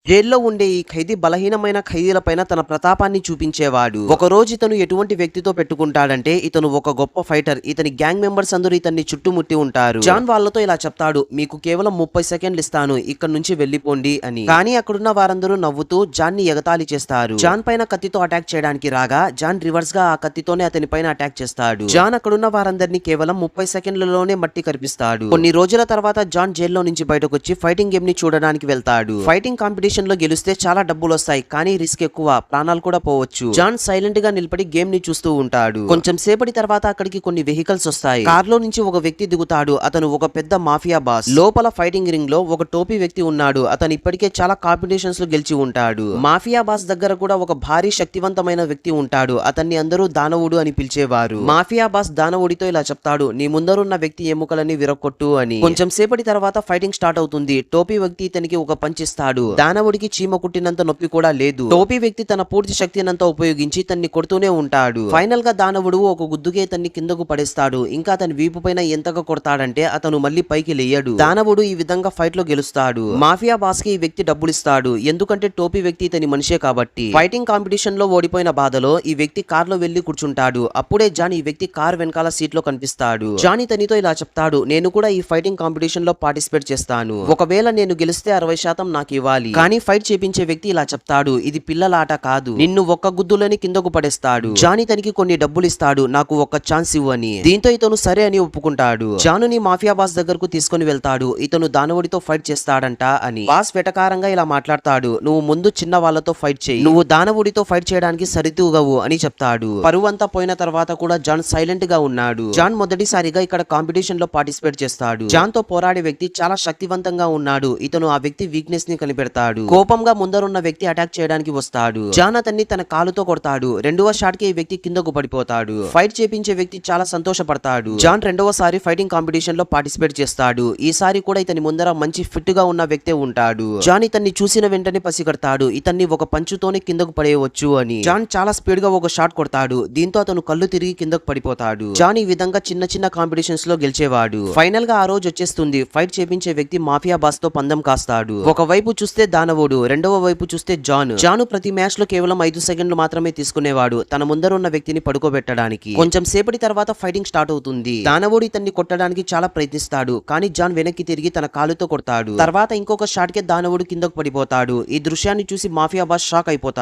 జైల్లో ఉండే ఈ ఖైదీ బలహీనమైన ఖైదీలపైన తన ప్రతాపాన్ని చూపించేవాడు. ఒకరోజు ఇతను ఎటువంటి వ్యక్తితో పెట్టుకుంటాడంటే ఇతను ఒక గొప్ప ఫైటర్. ఇతని గ్యాంగ్ మెంబర్స్ అందరూ ఇతన్ని చుట్టుముట్టి ఉంటారు. జాన్ వాళ్ళతో ఇలా చెప్తాడు, మీకు కేవలం 30 సెకండ్లు ఇస్తాను, ఇక్కడ నుంచి వెళ్లిపోండి అని. కానీ అక్కడున్న వారందరూ నవ్వుతూ జాన్ ని ఎగతాళి చేస్తారు. జాన్ పైన కత్తితో అటాక్ చేయడానికి రాగా జాన్ రివర్స్ గా ఆ కత్తితోనే అతని పైన అటాక్ చేస్తాడు. జాన్ అక్కడున్న వారందరినీ కేవలం 30 సెకండ్లలోనే మట్టి కరిపిస్తాడు. కొన్ని రోజుల తర్వాత జాన్ జైల్లో నుంచి బయటకు వచ్చి ఫైటింగ్ గేమ్ ని చూడడానికి వెళ్తాడు. ఫైటింగ్ కాంపిటీషన్ లో గెలిస్తే చాలా డబ్బులు వస్తాయి, కానీ రిస్క్ ఎక్కువ, ప్రాణాలు కూడా పోవచ్చు. జాన్ సైలెంట్ గా నిలబడి గేమ్ ని చూస్తూ ఉంటాడు. కొంచెం సేపటి తర్వాత అక్కడికి కొన్ని వెహికల్స్ వస్తాయి. కార్లో నుంచి ఒక వ్యక్తి దిగుతాడు. అతను ఒక పెద్ద మాఫియా బాస్. లోపల ఫైటింగ్ రింగ్ లో ఒక టోపీ వ్యక్తి ఉన్నాడు. అతను ఇప్పటికే చాలా కాంపిటీషన్స్ లో గెలిచి ఉంటాడు. మాఫియా బాస్ దగ్గర కూడా ఒక భారీ శక్తివంతమైన వ్యక్తి ఉంటాడు. అతన్ని అందరూ దానవుడు అని పిలిచేవారు. మాఫియా బాస్ దానవుడితో ఇలా చెప్తాడు, నీ ముందరున్న వ్యక్తి ఎముకలని విరగొట్టు అని. కొంచెం సేపటి తర్వాత ఫైటింగ్ స్టార్ట్ అవుతుంది. టోపీ వ్యక్తి ఇతనికి ఒక పంచ్ ఇస్తాడు. దానవుడికి చీమ కుట్టినంత నొప్పి కూడా లేదు. టోపీ వ్యక్తి తన పూర్తి శక్తినంతా ఉపయోగించి తన్ని కొడుతూనే ఉంటాడు. ఫైనల్ గా దానవుడు ఒక గుద్దుకే తన్ని కిందకు పడేస్తాడు. ఇంకా అతని వీపు పైన ఎంతగా కొడతాడంటే అతను మళ్ళీ పైకి లేయడు. దానవుడు ఈ విధంగా ఫైట్ లో గెలుస్తాడు. మాఫియా బాస్ కి ఈ వ్యక్తి డబ్బులు ఇస్తాడు, ఎందుకంటే టోపీ వ్యక్తి ఇతని మనిషే కాబట్టి. ఫైటింగ్ కాంపిటీషన్ లో ఓడిపోయిన బాధలో ఈ వ్యక్తి కార్ లో వెళ్లి కూర్చుంటాడు. అప్పుడే జాన్ ఈ వ్యక్తి కార్ వెనకాల సీట్ లో కనిపిస్తాడు. జాన్ ఇతనితో ఇలా చెప్తాడు, నేను కూడా ఈ ఫైటింగ్ కాంపిటీషన్ లో పార్టిసిపేట్ చేస్తాను. ఒకవేళ నేను గెలిస్తే 60% నాకు ఇవ్వాలి. కానీ ఫైట్ చేపించే వ్యక్తి ఇలా చెప్తాడు, ఇది పిల్లల ఆట కాదు, నిన్ను ఒక్క గుద్దులని కిందకు పడేస్తాడు. జాన్ ఇతనికి కొన్ని డబ్బులు ఇస్తాడు, నాకు ఒక్క ఛాన్స్ ఇవ్వని. దీంతో ఇతను సరే అని ఒప్పుకుంటాడు. జానుని మాఫియా బాస్ దగ్గరకు తీసుకుని వెళ్తాడు. ఇతను దానవుడితో ఫైట్ చేస్తాడంట అని. బాస్ వెటకారంగా ఇలా మాట్లాడతాడు, నువ్వు ముందు చిన్న వాళ్ళతో ఫైట్ చేయి, నువ్వు దానవుడితో ఫైట్ చేయడానికి సరితూగవు అని చెప్తాడు. పరువంతా పోయిన తర్వాత కూడా జాన్ సైలెంట్ గా ఉన్నాడు. జాన్ మొదటిసారిగా ఇక్కడ కాంపిటీషన్ లో పార్టిసిపేట్ చేస్తాడు. జాన్ తో పోరాడే వ్యక్తి చాలా శక్తివంతంగా ఉన్నాడు. ఇతను ఆ వ్యక్తి వీక్నెస్ ని కనిపెడతాడు. కోపంగా ముందరున్న వ్యక్తి అటాక్ చేయడానికి వస్తాడు. జాన్ అతన్ని తన కాలుతో కొడతాడు. రెండవ షాట్ కి ఈ వ్యక్తి కిందకు పడిపోతాడు. ఫైట్ చేపించే వ్యక్తి చాలా సంతోషపడతాడు. జాన్ రెండవసారి ఫైటింగ్ కాంపిటీషన్ లో పార్టిసిపేట్ చేస్తాడు. ఈసారి కూడా ఇతని ముందర మంచి ఫిట్ గా ఉన్న వ్యక్తే ఉంటాడు. జాన్ ఇతన్ని చూసిన వెంటనే పసిగడతాడు, ఇతన్ని ఒక పంచుతోనే కిందకు పడేయవచ్చు అని. జాన్ చాలా స్పీడ్ గా ఒక షాట్ కొడతాడు. దీంతో అతను కళ్ళు తిరిగి కిందకు పడిపోతాడు. జాన్ ఈ విధంగా చిన్న చిన్న కాంపిటీషన్స్ లో గెలిచేవాడు. ఫైనల్ గా ఆ రోజు వచ్చేస్తుంది. ఫైట్ చేపించే వ్యక్తి మాఫియా బాస్ తో పందెం కాస్తాడు. ఒక వైపు చూస్తే దానవుడు, రెండవ వైపు చూస్తే జాను ప్రతి మ్యాచ్ లో కేవలం 5 సెకండ్లు మాత్రమే తీసుకునేవాడు తన ముందర ఉన్న వ్యక్తిని పడుకోబెట్టడానికి. కొంచెం సేపటి తర్వాత ఫైటింగ్ స్టార్ట్ అవుతుంది. దానవుడు ఇతన్ని కొట్టడానికి చాలా ప్రయత్నిస్తాడు, కానీ జాన్ వెనక్కి తిరిగి తన కాలుతో కొడతాడు. తర్వాత ఇంకొక షాట్ కే దానవుడు కిందకు పడిపోతాడు. ఈ దృశ్యాన్ని చూసి మాఫియా బాస్ షాక్ అయిపోతాడు.